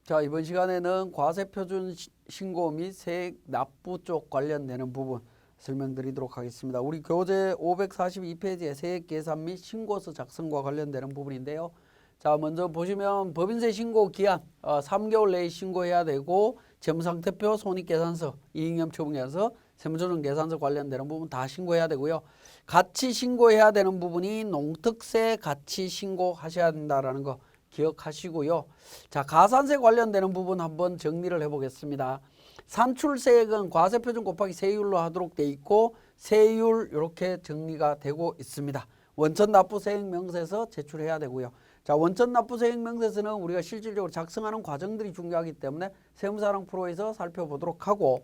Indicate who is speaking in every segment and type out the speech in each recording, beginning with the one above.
Speaker 1: 자, 이번 시간에는 과세표준 신고 및 세액 납부 쪽 관련되는 부분 설명드리도록 하겠습니다. 우리 교재 542페이지의 세액 계산 및 신고서 작성과 관련되는 부분인데요. 자, 먼저 보시면 법인세 신고 기한 3개월 내에 신고해야 되고 재무상태표, 손익계산서, 이익염처분계산서, 세무조정계산서 관련되는 부분 다 신고해야 되고요. 같이 신고해야 되는 부분이 농특세 같이 신고하셔야 된다라는 거 기억하시고요. 자, 가산세 관련되는 부분 한번 정리를 해보겠습니다. 산출세액은 과세표준 곱하기 세율로 하도록 돼 있고 세율 이렇게 정리가 되고 있습니다. 원천납부세액명세서 제출해야 되고요. 자, 원천납부세액명세서는 우리가 실질적으로 작성하는 과정들이 중요하기 때문에 세무사랑 프로에서 살펴보도록 하고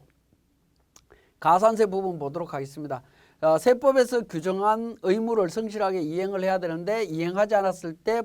Speaker 1: 가산세 부분 보도록 하겠습니다. 세법에서 규정한 의무를 성실하게 이행을 해야 되는데 이행하지 않았을 때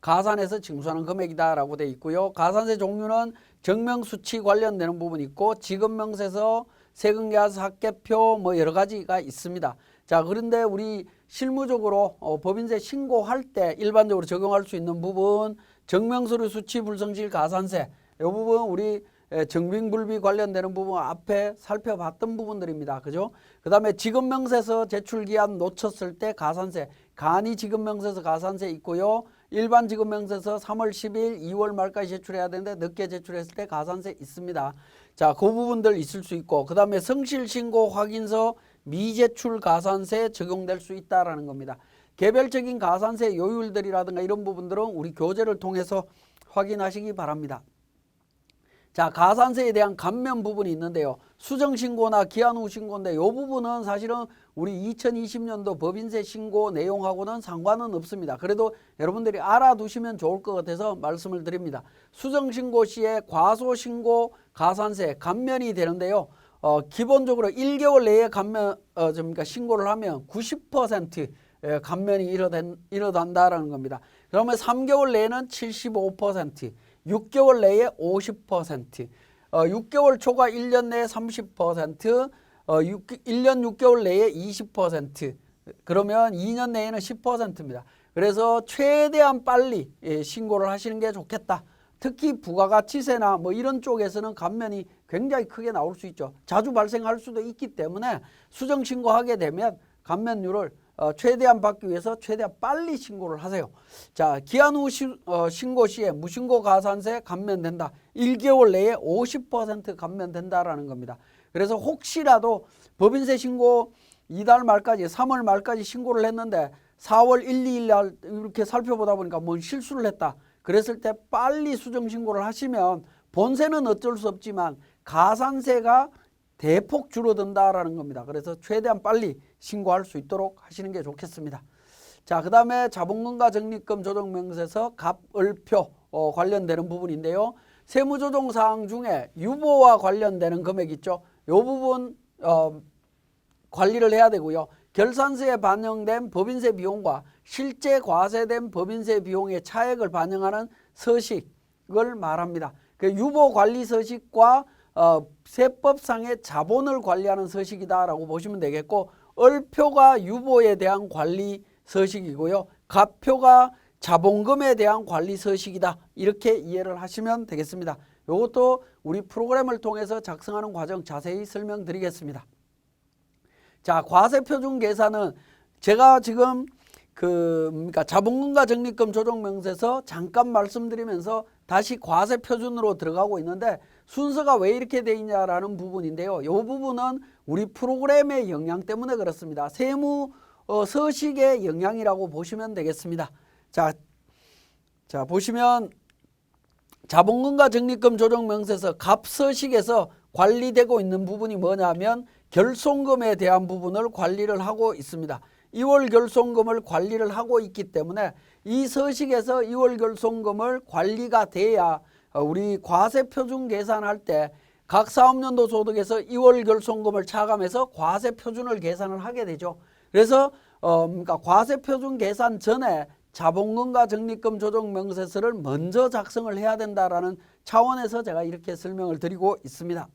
Speaker 1: 가산해서 징수하는 금액이다라고 되어 있고요. 가산세 종류는 정명수치 관련되는 부분이 있고 지급명세서, 세금계산서, 합계표 뭐 여러 가지가 있습니다. 자, 그런데 우리 실무적으로 법인세 신고할 때 일반적으로 적용할 수 있는 부분 정명서류 수치 불성실 가산세 이 부분 우리 정빙불비 관련되는 부분 앞에 살펴봤던 부분들입니다. 그죠? 그 다음에 지급명세서 제출기한 놓쳤을 때 가산세, 간이 지급명세서 가산세 있고요. 일반 지급명세서 3월 10일, 2월 말까지 제출해야 되는데 늦게 제출했을 때 가산세 있습니다. 자, 그 부분들 있을 수 있고 그 다음에 성실신고 확인서 미제출 가산세 적용될 수 있다라는 겁니다. 개별적인 가산세 요율들이라든가 이런 부분들은 우리 교재를 통해서 확인하시기 바랍니다. 자, 가산세에 대한 감면 부분이 있는데요. 수정신고나 기한 후 신고인데 이 부분은 사실은 우리 2020년도 법인세 신고 내용하고는 상관은 없습니다. 그래도 여러분들이 알아두시면 좋을 것 같아서 말씀을 드립니다. 수정신고 시에 과소신고 가산세 감면이 되는데요. 기본적으로 1개월 내에 감면, 신고를 하면 90% 감면이 일어난다라는 겁니다. 그러면 3개월 내에는 75%, 6개월 내에 50%, 6개월 초과 1년 내에 30%, 1년 6개월 내에 20%, 그러면 2년 내에는 10%입니다. 그래서 최대한 빨리 신고를 하시는 게 좋겠다. 특히 부가가치세나 뭐 이런 쪽에서는 감면이 굉장히 크게 나올 수 있죠. 자주 발생할 수도 있기 때문에 수정신고하게 되면 감면율을 최대한 받기 위해서 최대한 빨리 신고를 하세요. 자, 기한 후 신고 시에 무신고 가산세 감면된다. 1개월 내에 50% 감면된다라는 겁니다. 그래서 혹시라도 법인세 신고 이달 말까지 3월 말까지 신고를 했는데 4월 1, 2일 날 이렇게 살펴보다 보니까 뭔 실수를 했다. 그랬을 때 빨리 수정 신고를 하시면 본세는 어쩔 수 없지만 가산세가 대폭 줄어든다라는 겁니다. 그래서 최대한 빨리 신고할 수 있도록 하시는 게 좋겠습니다. 자, 그 다음에 자본금과 적립금 조정명세서 갑을표 관련되는 부분인데요. 세무조정사항 중에 유보와 관련되는 금액 있죠. 이 부분 관리를 해야 되고요. 결산서에 반영된 법인세 비용과 실제 과세된 법인세 비용의 차액을 반영하는 서식을 말합니다. 그 유보관리 서식과 세법상의 자본을 관리하는 서식이다라고 보시면 되겠고 을표가 유보에 대한 관리 서식이고요. 갑표가 자본금에 대한 관리 서식이다. 이렇게 이해를 하시면 되겠습니다. 이것도 우리 프로그램을 통해서 작성하는 과정 자세히 설명드리겠습니다. 자, 과세표준 계산은 제가 지금 자본금과 적립금 조정명세서 잠깐 말씀드리면서 다시 과세표준으로 들어가고 있는데 순서가 왜 이렇게 돼 있냐라는 부분인데요. 이 부분은 우리 프로그램의 영향 때문에 그렇습니다. 세무 서식의 영향이라고 보시면 되겠습니다. 자, 보시면 자본금과 적립금 조정명세서 갑서식에서 관리되고 있는 부분이 뭐냐면 결손금에 대한 부분을 관리를 하고 있습니다. 2월 결손금을 관리를 하고 있기 때문에 이 서식에서 2월 결손금을 관리가 돼야 우리 과세표준 계산할 때 각 사업연도 소득에서 2월 결손금을 차감해서 과세표준을 계산을 하게 되죠. 그래서 과세표준 계산 전에 자본금과 적립금 조정명세서를 먼저 작성을 해야 된다라는 차원에서 제가 이렇게 설명을 드리고 있습니다.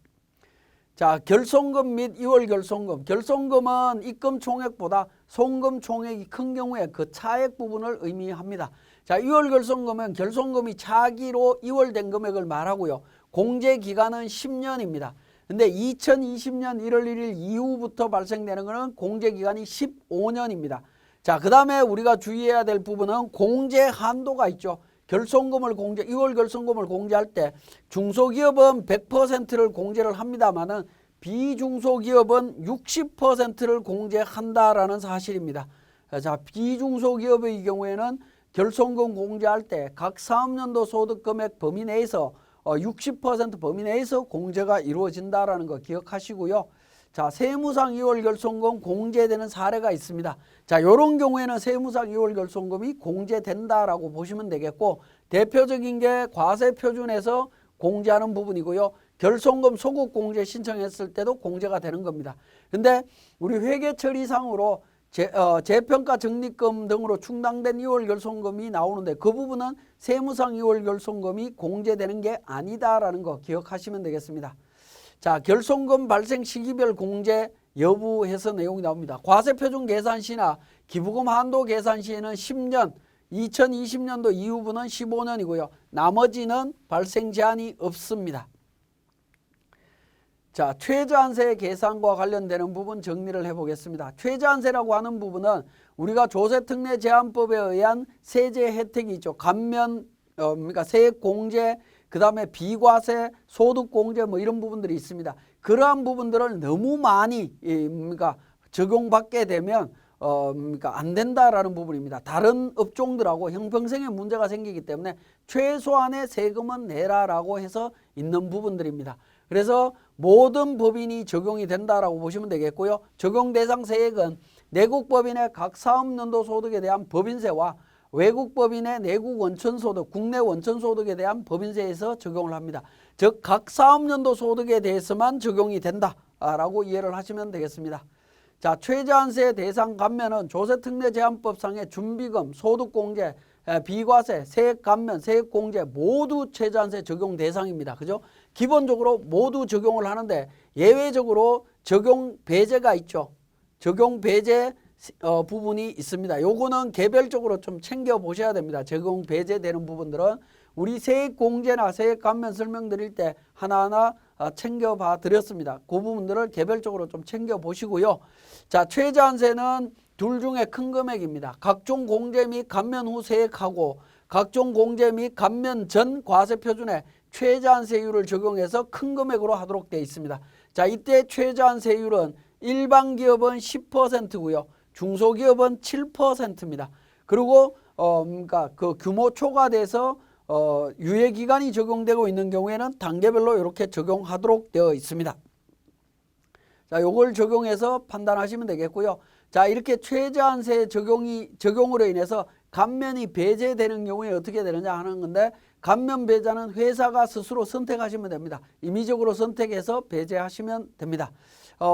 Speaker 1: 자, 결손금 및 2월 결손금. 결손금은 입금 총액보다 송금 총액이 큰 경우에 그 차액 부분을 의미합니다. 자, 2월 결손금은 결손금이 차기로 2월 된 금액을 말하고요. 공제 기간은 10년입니다. 근데 2020년 1월 1일 이후부터 발생되는 것은 공제 기간이 15년입니다. 자, 그 다음에 우리가 주의해야 될 부분은 공제 한도가 있죠. 결손금을 2월 결손금을 공제할 때 중소기업은 100%를 공제를 합니다만은 비중소기업은 60%를 공제한다라는 사실입니다. 자, 비중소기업의 경우에는 결손금 공제할 때 각 사업년도 소득금액 범위 내에서 60% 범위 내에서 공제가 이루어진다라는 거 기억하시고요. 자, 세무상 2월 결손금 공제되는 사례가 있습니다. 자, 이런 경우에는 세무상 2월 결손금이 공제된다라고 보시면 되겠고, 대표적인 게 과세표준에서 공제하는 부분이고요. 결손금 소급 공제 신청했을 때도 공제가 되는 겁니다. 근데 우리 회계처리상으로 재평가 적립금 등으로 충당된 2월 결손금이 나오는데 그 부분은 세무상 2월 결손금이 공제되는 게 아니다라는 거 기억하시면 되겠습니다. 자, 결손금 발생 시기별 공제 여부해서 내용이 나옵니다. 과세표준 계산 시나 기부금 한도 계산 시에는 10년, 2020년도 이후부는 15년이고요. 나머지는 발생 제한이 없습니다. 자, 최저한세 계산과 관련되는 부분 정리를 해보겠습니다. 최저한세라고 하는 부분은 우리가 조세특례제한법에 의한 세제 혜택이 있죠. 감면, 그러니까 세액공제, 그 다음에 비과세, 소득공제 뭐 이런 부분들이 있습니다. 그러한 부분들을 너무 많이 그러니까 적용받게 되면 그러니까 안 된다라는 부분입니다. 다른 업종들하고 형평성에 문제가 생기기 때문에 최소한의 세금은 내라라고 해서 있는 부분들입니다. 그래서 모든 법인이 적용이 된다라고 보시면 되겠고요. 적용 대상 세액은 내국 법인의 각 사업연도 소득에 대한 법인세와 외국 법인의 내국 원천소득, 국내 원천소득에 대한 법인세에서 적용을 합니다. 즉 각 사업연도 소득에 대해서만 적용이 된다라고 이해를 하시면 되겠습니다. 자, 최저한세 대상 감면은 조세특례제한법상의 준비금, 소득공제, 비과세, 세액감면, 세액공제 모두 최저한세 적용 대상입니다. 그죠? 기본적으로 모두 적용을 하는데 예외적으로 적용 배제가 있죠. 적용 배제 부분이 있습니다. 요거는 개별적으로 좀 챙겨 보셔야 됩니다. 적용 배제되는 부분들은 우리 세액공제나 세액감면 설명드릴 때 하나하나 챙겨봐 드렸습니다. 그 부분들을 개별적으로 좀 챙겨 보시고요. 자, 최저한세는 둘 중에 큰 금액입니다. 각종 공제 및 감면 후 세액하고 각종 공제 및 감면 전 과세표준에 최저한세율을 적용해서 큰 금액으로 하도록 되어 있습니다. 자, 이때 최저한세율은 일반 기업은 10%고요. 중소기업은 7%입니다. 그리고 그러니까 그 규모 초과돼서 유예기간이 적용되고 있는 경우에는 단계별로 이렇게 적용하도록 되어 있습니다. 자, 요걸 적용해서 판단하시면 되겠고요. 자, 이렇게 최저한세 적용으로 인해서 감면이 배제되는 경우에 어떻게 되느냐 하는 건데, 감면 배제는 회사가 스스로 선택하시면 됩니다. 임의적으로 선택해서 배제하시면 됩니다.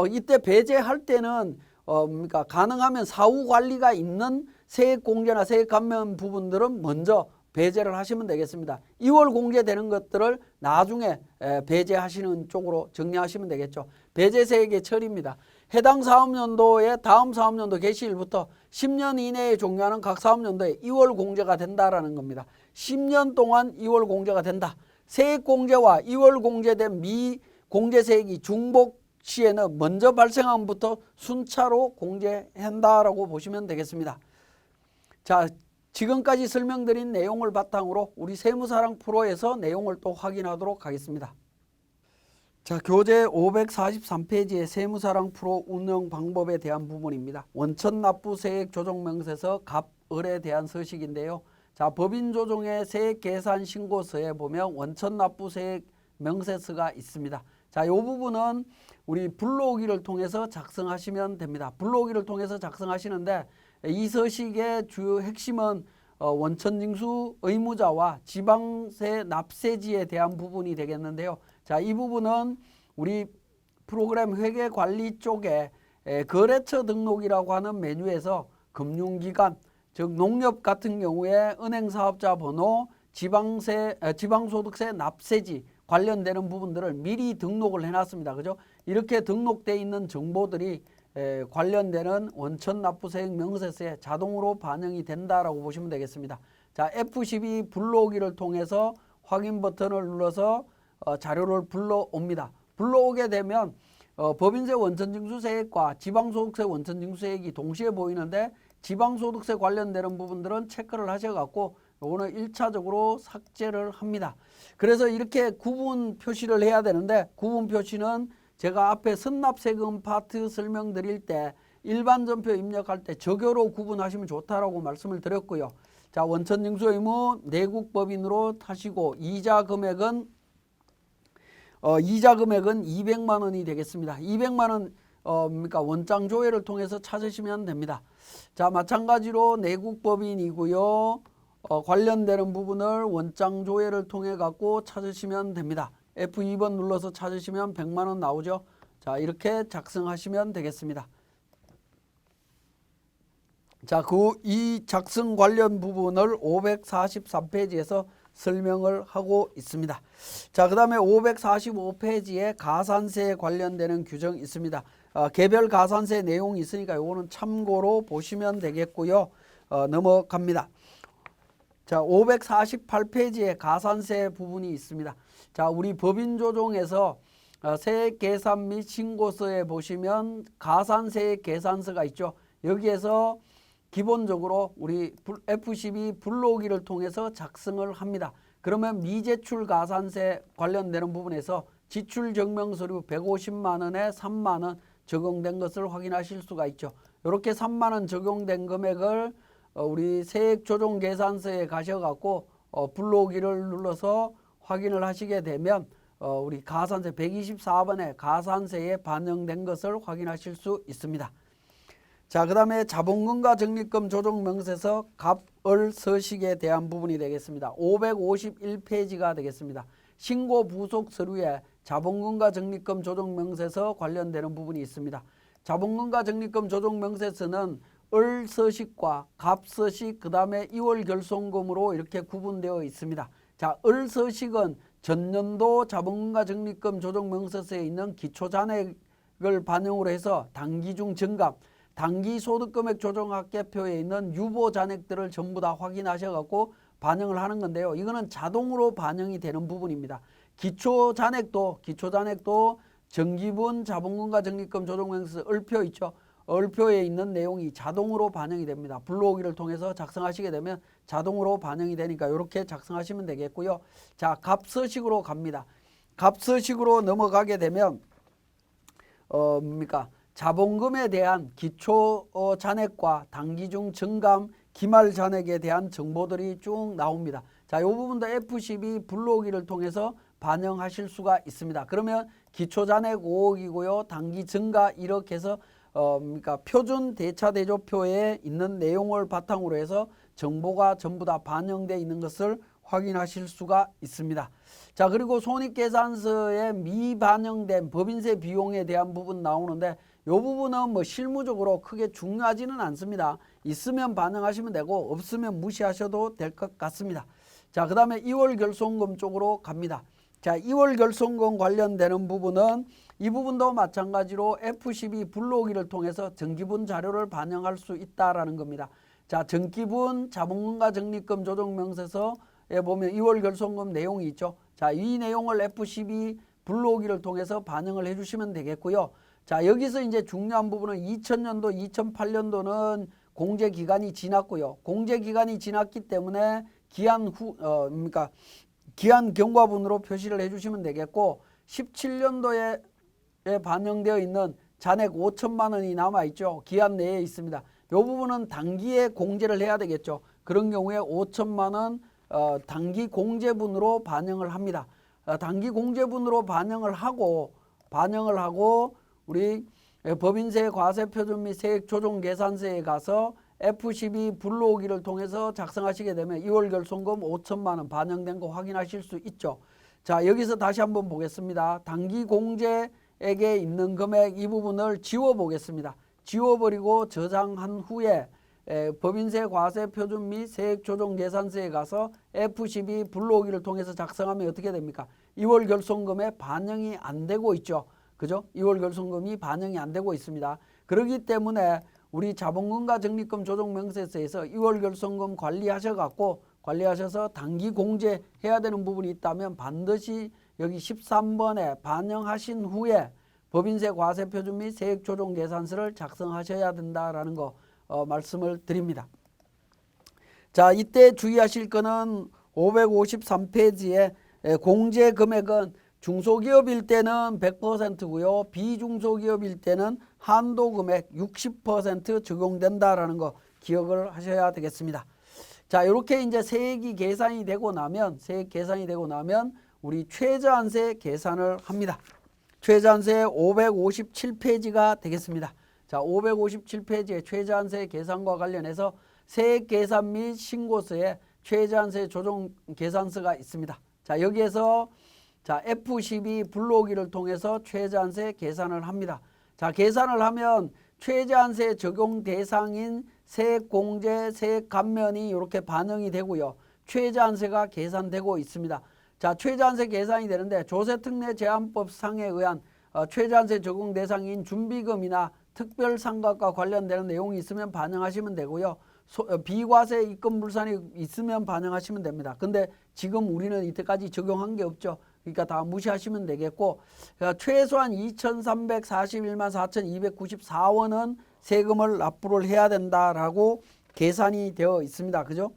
Speaker 1: 이때 배제할 때는 그러니까 가능하면 사후 관리가 있는 세액 공제나 세액 감면 부분들은 먼저 배제를 하시면 되겠습니다. 2월 공제되는 것들을 나중에 배제하시는 쪽으로 정리하시면 되겠죠. 배제세액의 처리입니다. 해당 사업연도의 다음 사업연도 개시일부터 10년 이내에 종료하는 각 사업연도에 2월 공제가 된다라는 겁니다. 10년 동안 2월 공제가 된다. 세액공제와 2월 공제된 미공제세액이 중복 시에는 먼저 발생한 것부터 순차로 공제한다라고 보시면 되겠습니다. 자, 지금까지 설명드린 내용을 바탕으로 우리 세무사랑 프로에서 내용을 또 확인하도록 하겠습니다. 자, 교재 543페이지의 세무사랑 프로 운영 방법에 대한 부분입니다. 원천납부세액 조정명세서 갑을에 대한 서식인데요. 자, 법인조정의 세액계산신고서에 보면 원천납부세액 명세서가 있습니다. 자, 이 부분은 우리 불러오기를 통해서 작성하시면 됩니다. 불러오기를 통해서 작성하시는데 이 서식의 주요 핵심은 원천징수 의무자와 지방세 납세지에 대한 부분이 되겠는데요. 자, 이 부분은 우리 프로그램 회계관리 쪽에 거래처 등록이라고 하는 메뉴에서 금융기관, 즉 농협 같은 경우에 은행사업자 번호, 지방소득세 납세지 관련되는 부분들을 미리 등록을 해놨습니다. 그죠? 이렇게 등록되어 있는 정보들이 관련되는 원천납부세액 명세서에 자동으로 반영이 된다라고 보시면 되겠습니다. 자, F12 불러오기를 통해서 확인 버튼을 눌러서 자료를 불러옵니다. 불러오게 되면 법인세 원천징수세액과 지방소득세 원천징수세액이 동시에 보이는데 지방소득세 관련되는 부분들은 체크를 하셔갖고 요거는 1차적으로 삭제를 합니다. 그래서 이렇게 구분 표시를 해야 되는데 구분 표시는 제가 앞에 선납세금 파트 설명드릴 때 일반 전표 입력할 때 저교로 구분하시면 좋다라고 말씀을 드렸고요. 자, 원천징수 의무 내국법인으로 타시고 이자 금액은 200만 원이 되겠습니다. 200만 원 그러니까 원장 조회를 통해서 찾으시면 됩니다. 자, 마찬가지로 내국법인이고요. 관련되는 부분을 원장 조회를 통해 갖고 찾으시면 됩니다. F2번 눌러서 찾으시면 100만 원 나오죠. 자, 이렇게 작성하시면 되겠습니다. 자, 이 작성 관련 부분을 543페이지에서 설명을 하고 있습니다. 자, 그 다음에 545페이지에 가산세에 관련되는 규정이 있습니다. 개별 가산세 내용이 있으니까 요거는 참고로 보시면 되겠고요. 넘어갑니다. 자, 548페이지에 가산세 부분이 있습니다. 자, 우리 법인조정에서 세액 계산 및 신고서에 보시면 가산세 계산서가 있죠. 여기에서 기본적으로 우리 F12 불러오기를 통해서 작성을 합니다. 그러면 미제출 가산세 관련되는 부분에서 지출증명서류 150만 원에 3만 원 적용된 것을 확인하실 수가 있죠. 이렇게 3만 원 적용된 금액을 우리 세액조정계산서에 가셔갖고 불러오기를 눌러서 확인을 하시게 되면 우리 가산세 124번에 가산세에 반영된 것을 확인하실 수 있습니다. 자, 그 다음에 자본금과 적립금 조정명세서 갑을 서식에 대한 부분이 되겠습니다. 551페이지가 되겠습니다. 신고 부속 서류에 자본금과 적립금 조정명세서 관련되는 부분이 있습니다. 자본금과 적립금 조정명세서는 을 서식과 갑 서식, 그 다음에 2월 결손금으로 이렇게 구분되어 있습니다. 자, 을 서식은 전년도 자본금과 적립금 조정명세서에 있는 기초잔액을 반영으로 해서 당기중 증감, 당기소득금액 조정학계표에 있는 유보잔액들을 전부 다 확인하셔갖고 반영을 하는 건데요. 이거는 자동으로 반영이 되는 부분입니다. 기초잔액도 정기분 자본금과 적립금 조정명세서 을표 있죠. 을표에 있는 내용이 자동으로 반영이 됩니다. 불러오기를 통해서 작성하시게 되면 자동으로 반영이 되니까 이렇게 작성하시면 되겠고요. 자, 갑서식으로 갑니다. 갑서식으로 넘어가게 되면 자본금에 대한 기초 잔액과 당기중 증감, 기말 잔액에 대한 정보들이 쭉 나옵니다. 자, 이 부분도 F12 불러오기를 통해서 반영하실 수가 있습니다. 그러면 기초 잔액 5억이고요. 당기 증가 이렇게 해서 표준 대차 대조표에 있는 내용을 바탕으로 해서 정보가 전부 다 반영되어 있는 것을 확인하실 수가 있습니다. 자, 그리고 손익계산서에 미반영된 법인세 비용에 대한 부분 나오는데 이 부분은 뭐 실무적으로 크게 중요하지는 않습니다. 있으면 반영하시면 되고 없으면 무시하셔도 될 것 같습니다. 자, 그 다음에 2월 결손금 쪽으로 갑니다. 자, 2월 결손금 관련되는 부분은 이 부분도 마찬가지로 F12 불러오기를 통해서 정기분 자료를 반영할 수 있다라는 겁니다. 자, 정기분 자본금과 적립금 조정명세서에 보면 2월 결손금 내용이 있죠. 자, 이 내용을 F12 불러오기를 통해서 반영을 해주시면 되겠고요. 자, 여기서 이제 중요한 부분은 2000년도, 2008년도는 공제 기간이 지났고요. 공제 기간이 지났기 때문에 기한 경과분으로 표시를 해주시면 되겠고 17년도에 반영되어 있는 잔액 5천만 원이 남아있죠. 기한 내에 있습니다. 이 부분은 단기에 공제를 해야 되겠죠. 그런 경우에 5천만 원 단기 공제분으로 반영을 합니다. 단기 공제분으로 반영을 하고 우리 법인세 과세표준 및 세액조정계산서에 가서 F12 불러오기를 통해서 작성하시게 되면 2월 결손금 5천만 원 반영된 거 확인하실 수 있죠. 자, 여기서 다시 한번 보겠습니다. 단기 공제액에 있는 금액 이 부분을 지워보겠습니다. 지워버리고 저장한 후에 법인세 과세표준 및 세액조정계산서에 가서 F12 불러오기를 통해서 작성하면 어떻게 됩니까? 2월 결손금에 반영이 안 되고 있죠. 그죠? 2월 결손금이 반영이 안 되고 있습니다. 그렇기 때문에 우리 자본금과 적립금 조정명세서에서 2월 결손금 관리하셔갖고 관리하셔서 단기 공제해야 되는 부분이 있다면 반드시 여기 13번에 반영하신 후에 법인세 과세표준 및 세액조정계산서를 작성하셔야 된다라는 거 말씀을 드립니다. 자, 이때 주의하실 거는 553페이지에 공제 금액은 중소기업일 때는 100%고요. 비중소기업일 때는 한도 금액 60% 적용된다라는 거 기억을 하셔야 되겠습니다. 자, 이렇게 이제 세액이 계산이 되고 나면 우리 최저한세 계산을 합니다. 최저한세 557페이지가 되겠습니다. 자, 557페이지의 최저한세 계산과 관련해서 세액 계산 및 신고서에 최저한세 조정 계산서가 있습니다. 자, 여기에서 자, F12 불러오기를 통해서 최저한세 계산을 합니다. 자, 계산을 하면 최저한세 적용 대상인 세액공제, 세액감면이 이렇게 반영이 되고요. 최저한세가 계산되고 있습니다. 자, 최저한세 계산이 되는데 조세특례 제한법상에 의한 최저한세 적용 대상인 준비금이나 특별상각과 관련되는 내용이 있으면 반영하시면 되고요. 비과세 입금불산이 있으면 반영하시면 됩니다. 근데 지금 우리는 이때까지 적용한 게 없죠. 그러니까 다 무시하시면 되겠고, 최소한 2,341만 4,294원은 세금을 납부를 해야 된다라고 계산이 되어 있습니다. 그죠?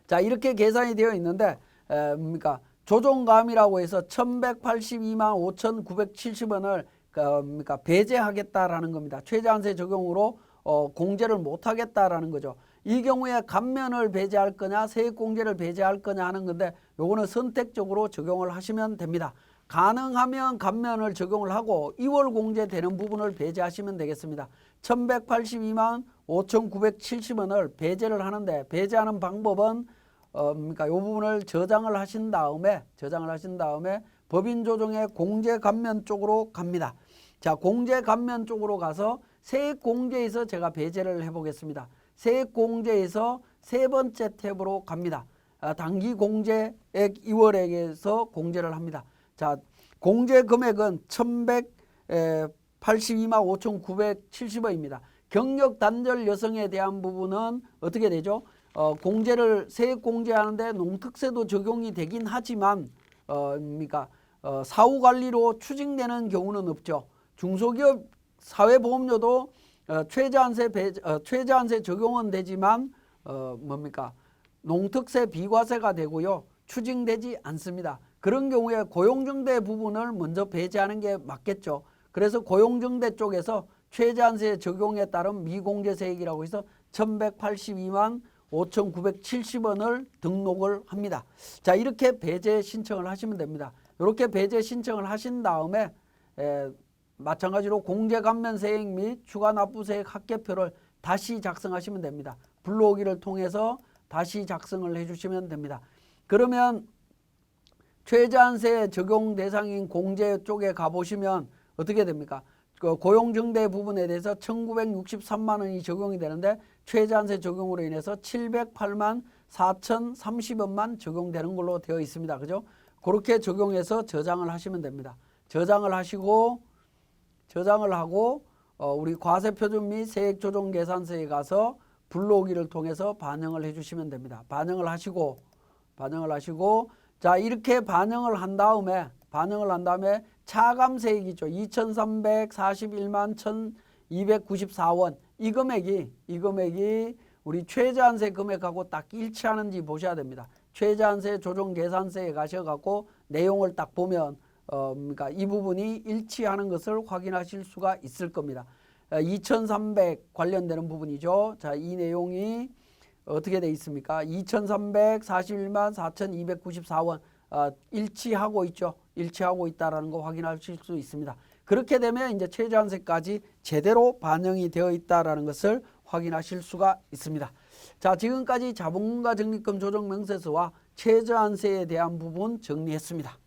Speaker 1: 자, 이렇게 계산이 되어 있는데 뭡니까? 조정감이라고 해서 1,182만 5,970원을 그러니까 배제하겠다라는 겁니다. 최저한세 적용으로 공제를 못하겠다라는 거죠. 이 경우에 감면을 배제할 거냐 세액공제를 배제할 거냐 하는 건데 요거는 선택적으로 적용을 하시면 됩니다. 가능하면 감면을 적용을 하고 2월 공제되는 부분을 배제하시면 되겠습니다. 1,182만 5,970원을 배제를 하는데 배제하는 방법은 그러니까 이 부분을 저장을 하신 다음에 법인조정의 공제감면 쪽으로 갑니다. 자, 공제감면 쪽으로 가서 세액공제에서 제가 배제를 해보겠습니다. 세액공제에서 세 번째 탭으로 갑니다. 단기공제액 2월액에서 공제를 합니다. 자, 공제금액은 1,182만 5,970원입니다. 경력단절 여성에 대한 부분은 어떻게 되죠? 세액공제하는데 농특세도 적용이 되긴 하지만 그러니까 사후관리로 추징되는 경우는 없죠. 중소기업 사회보험료도 최저한세 적용은 되지만 뭡니까? 농특세 비과세가 되고요. 추징되지 않습니다. 그런 경우에 고용정대 부분을 먼저 배제하는 게 맞겠죠. 그래서 고용정대 쪽에서 최저한세 적용에 따른 미공제세액이라고 해서 1,182만 5,970원을 등록을 합니다. 자, 이렇게 배제 신청을 하시면 됩니다. 이렇게 배제 신청을 하신 다음에 마찬가지로 공제감면세액 및 추가납부세액 합계표를 다시 작성하시면 됩니다. 불러오기를 통해서 다시 작성을 해주시면 됩니다. 그러면 최저한세 적용 대상인 공제 쪽에 가보시면 어떻게 됩니까? 그 고용정대 부분에 대해서 1,963만 원이 적용이 되는데 최저한세 적용으로 인해서 708만 4,030원만 적용되는 걸로 되어 있습니다. 그죠? 그렇게 적용해서 저장을 하시면 됩니다. 저장을 하고 우리 과세표준 및 세액조정계산서에 가서 불러오기를 통해서 반영을 해주시면 됩니다. 반영을 하시고 자, 이렇게 반영을 한 다음에 차감세액이죠. 2,341만 1,294원 이 금액이 우리 최저한세 금액하고 딱 일치하는지 보셔야 됩니다. 최저한세 조정계산서에 가셔갖고 내용을 딱 보면 그러니까 이 부분이 일치하는 것을 확인하실 수가 있을 겁니다. 2,300 관련되는 부분이죠. 자, 이 내용이 어떻게 되어 있습니까? 2,341만 4,294원 일치하고 있죠. 일치하고 있다라는 거 확인하실 수 있습니다. 그렇게 되면 이제 최저한세까지 제대로 반영이 되어 있다라는 것을 확인하실 수가 있습니다. 자, 지금까지 자본금과 적립금 조정 명세서와 최저한세에 대한 부분 정리했습니다.